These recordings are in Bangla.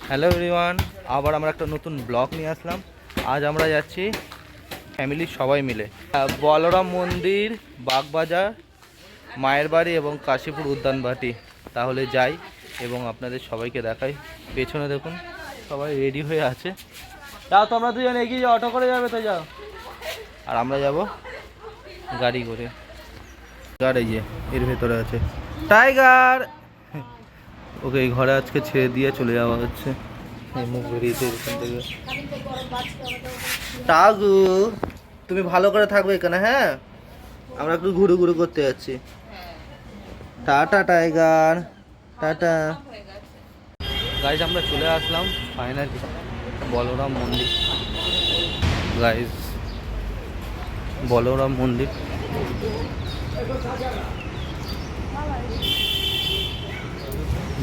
হ্যালো এভরিওয়ান, আবার আমরা একটা নতুন ব্লগ নিয়ে আসলাম। আজ আমরা যাচ্ছি ফ্যামিলির সবাই মিলে বলরাম মন্দির, বাগবাজার, মায়ের বাড়ি এবং কাশীপুর উদ্যানবাটি। তাহলে যাই এবং আপনাদের সবাইকে দেখাই। পেছনে দেখুন সবাই রেডি হয়ে আছে। যাও তোমরা দুজন এগিয়ে যাও, অটো করে যাবে তো যাও। আর আমরা যাব গাড়ি করে। গাড়ি এর ভেতরে আছে টাইগার। ওকে এই ঘরে আজকে ছেড়ে দিয়ে চলে যাওয়া হচ্ছে। মুখ বেরিয়েছে এখান থেকে। টাগু তুমি ভালো করে থাকবে এখানে, হ্যাঁ? আমরা একটু ঘুরু ঘুরু করতে যাচ্ছি। Tata tiger, tata. গাইজ আমরা চলে আসলাম ফাইনালি বলরাম মন্দির। গাইজ বলরাম মন্দির।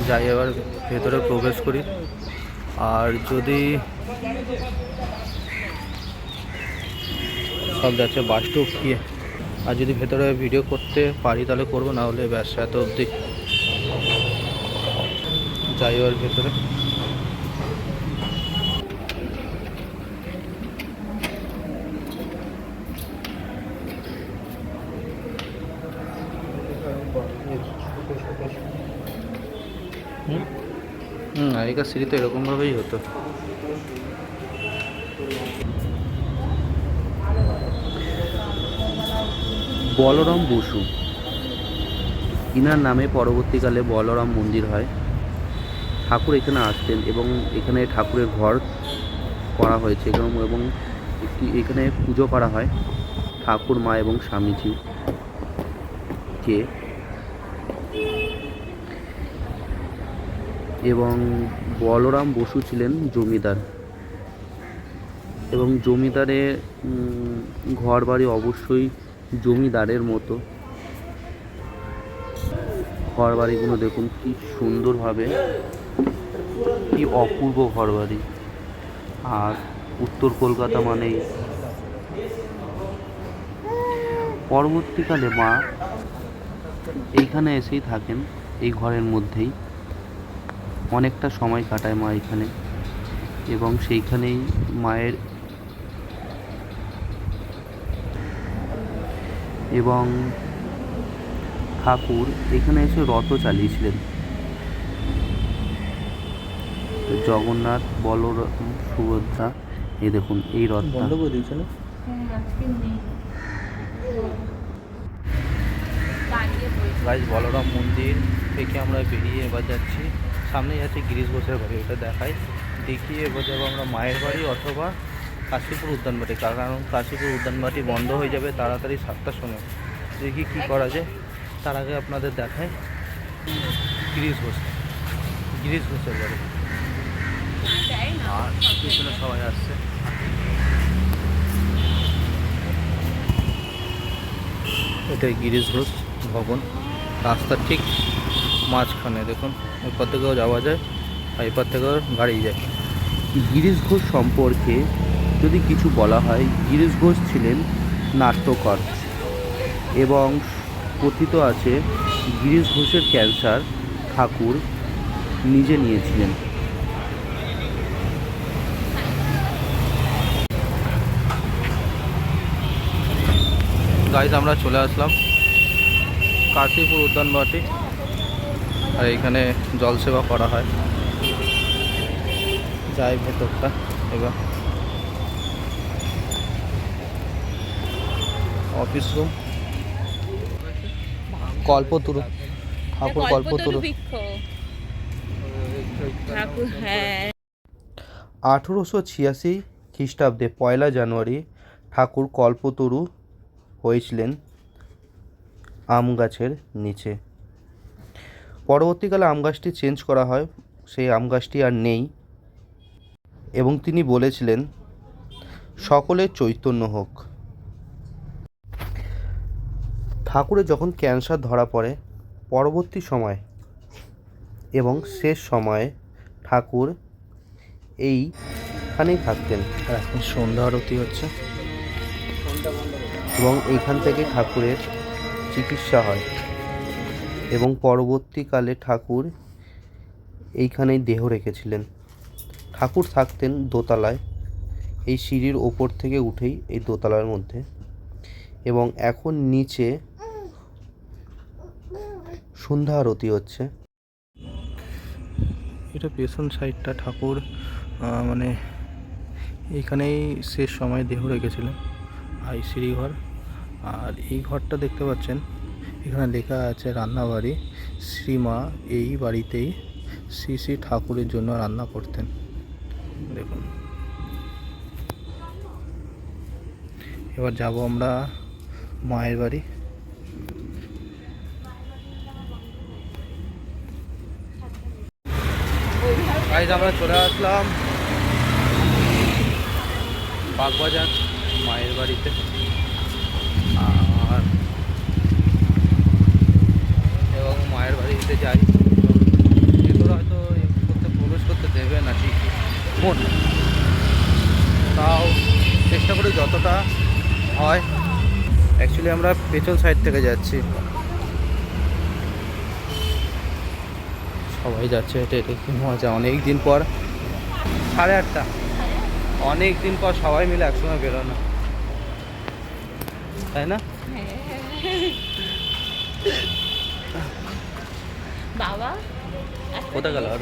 যাই এবার ভেতরে প্রবেশ করি। আর যদি সব যাচ্ছে বাস্টুপ কি, আর যদি ভেতরে ভিডিও করতে পারি তাহলে করবো, না হলে ব্যাস এত অবধি। যাই এবার ভেতরে। আগেকার সিঁড়ি তো এরকমভাবেই হতো। বলরাম বসু ইনার নামে পরবর্তীকালে বলরাম মন্দির হয়। ঠাকুর এখানে আসতেন এবং এখানে ঠাকুরের ঘর করা হয়েছে এবং একটি এখানে পুজো করা হয় ঠাকুর, মা এবং স্বামীজিকে। এবং বলরাম বসু ছিলেন জমিদার, এবং জমিদারের ঘর বাড়ি অবশ্যই জমিদারের মতো। ঘর বাড়িগুলো দেখুন কি সুন্দরভাবে, কি অপূর্ব ঘর বাড়ি। আর উত্তর কলকাতা মানেই। পরবর্তীকালে মা এইখানে এসেই থাকেন, এই ঘরের মধ্যেই অনেকটা সময় কাটায় মা এখানে, এবং সেইখানেই মায়ের এবং ঠাকুর এখানে এসে রথ চালিয়েছিলেন। জগন্নাথ, বলরাম, সুভদ্রা, এই দেখুন এই রথটা। গাইজ বলরাম মন্দির থেকে আমরা বেরিয়ে এবার যাচ্ছি, সামনেই আছে গিরিশ ঘোষের বাড়ি, ওটা দেখাই। দেখিয়ে এবার যাবো আমরা মায়ের বাড়ি অথবা কাশীপুর উদ্যানবাটি, কারণ কাশীপুর উদ্যানবাটি বন্ধ হয়ে যাবে তাড়াতাড়ি 7টার সময়। দেখি কী করা যায়। তার আগে আপনাদের দেখাই গিরিশ ঘোষের বাড়ি। আর পিছনে সবাই আসছে। এটাই গিরিশ ঘোষ ভবন। রাস্তার ঠিক মাঝখানে দেখুন, এরপর থেকেও যাওয়া যায় আর এরপর থেকেও গাড়ি যায়। গিরিশ ঘোষ সম্পর্কে যদি কিছু বলা হয়, গিরিশ ঘোষ ছিলেন নাট্যকার, এবং কথিত আছে গিরিশ ঘোষের ক্যান্সার ঠাকুর নিজে নিয়েছিলেন। গাইজ আমরা চলে আসলাম কাশীপুর উদ্যানবাটি, আর এইখানে জলসেবা করা হয়। যাই ভেতরটা এবার। অফিস রুম, কল্পতরু ঠাকুর, কল্পতরু। 1886 খ্রিস্টাব্দে 1 জানুয়ারি ঠাকুর কল্পতরু হয়েছিলেন আম গাছের নিচে। পরবর্তীকালে আম গাছটি চেঞ্জ করা হয়, সেই আম গাছটি আর নেই, এবং তিনি বলেছিলেন সকলের চৈতন্য হোক। ঠাকুরের যখন ক্যান্সার ধরা পড়ে, পরবর্তী সময় এবং শেষ সময়ে ঠাকুর এইখানেই থাকতেন। এখন সন্ধ্যা আরতি হচ্ছে এবং এইখান থেকে ঠাকুরের চিকিৎসা হয়, এবং পরবর্তীকালে ঠাকুর এইখানেই দেহ রেখেছিলেন। ঠাকুর থাকতেন দোতলায়, এই সিঁড়ির ওপর থেকে উঠেই এই দোতলার মধ্যে, এবং এখন নিচে সন্ধ্যা আরতি হচ্ছে। এটা পেছন সাইডটা ঠাকুর মানে এইখানেই শেষ সময় দেহ রেখেছিলেন, আর এই সিঁড়িঘর। আর এই ঘরটা দেখতে পাচ্ছেন, এখানে লেখা আছে রান্নাবাড়ি। শ্রীমা এই বাড়িতেই শ্রী শ্রী ঠাকুরের জন্য রান্না করতেন। দেখুন, এবার যাব আমরা মায়ের বাড়ি। গাইজ আমরা চলে আসলাম বাগবাজার মায়ের বাড়িতে। আর এবং মায়ের বাড়িতে যাই, ভেতরে হয়তো প্রবেশ করতে দেবে না ঠিক কোন, তাও চেষ্টা করি যতটা হয়। অ্যাকচুয়ালি আমরা পেছন সাইড থেকে যাচ্ছি, সবাই যাচ্ছে হেঁটে হেঁটে, কি মজা। অনেক দিন পর, 8:30, অনেক দিন পর সবাই মিলে একসঙ্গে বেরোনো, তাই না? বাবা কোথা গেল আর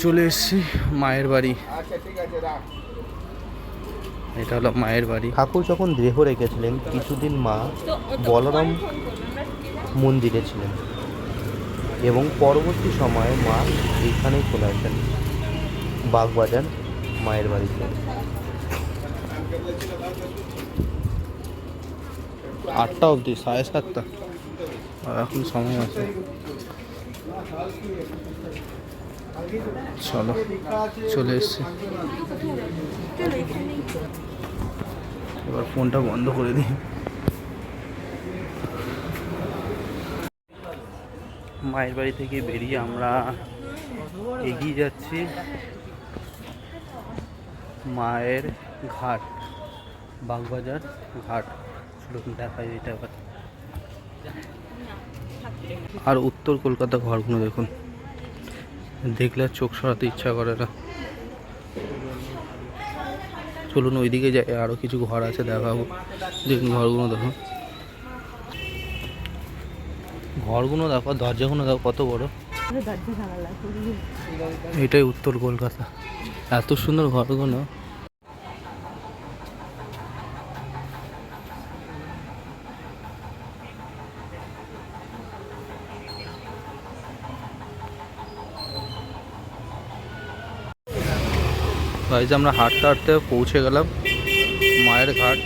চলে এসছি মায়ের বাড়ি। এটা হলো মায়ের বাড়ি। ঠাকুর যখন দেহ রেখেছিলেন কিছুদিন মা বলরাম মন্দিরে ছিলেন, এবং পরবর্তী সময়ে মা এইখানেই চলে আসেন বাগবাজার মায়ের বাড়িতে। 8টা অবধি, 7:30, আর এখন সময় আছে। চলো, চলে এসছি। এবার ফোনটা বন্ধ করে দিই। মায়ের বাড়ি থেকে বেরিয়ে আমরা এগিয়ে যাচ্ছি মায়ের ঘাট, বাগবাজার ঘাট। দেখাই এটা আবার। আর উত্তর কলকাতা ঘরগুলো দেখুন, দেখলে আর চোখ সরাতে ইচ্ছা করে না। চলুন ওইদিকে যাই, আরও কিছু ঘর আছে দেখাবো। দেখুন ঘরগুলো দেখো, ঘরগুলো দেখো, দরজাগুলো দেখো কত বড়। এটাই উত্তর কলকাতা, এত সুন্দর ঘরগুলো। গাইজ আমরা হাঁটতে হাঁটতে পৌঁছে গেলাম মায়ের ঘাট।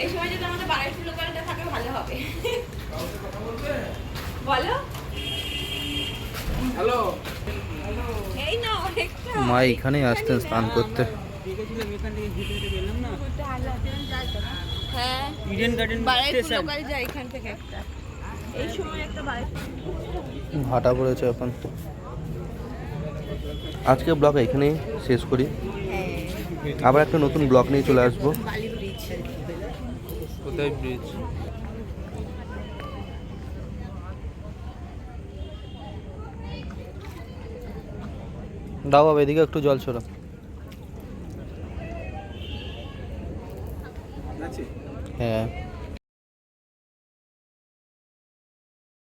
এই সময় যদি আমাদের বাড়ির লোকালটা থাকে ভালো হবে। বলো হ্যালো, এই না অনেকটা। মা এখানেই আসতেন স্নান করতে। হ্যাঁ, ইডেন গার্ডেন স্টেশন লোকাল যায় এখান থেকে একটা। এই সময় একটা বাড়ি ভাটা পড়েছে এখন। আজকে ব্লগ এখানেই শেষ করি, আবার একটা নতুন ব্লগ নিয়ে চলে আসবো। বালি ব্রিজ। কোথায় ব্রিজ? দাও বাবা, এদিকে একটু জল ছড়া। হ্যাঁ।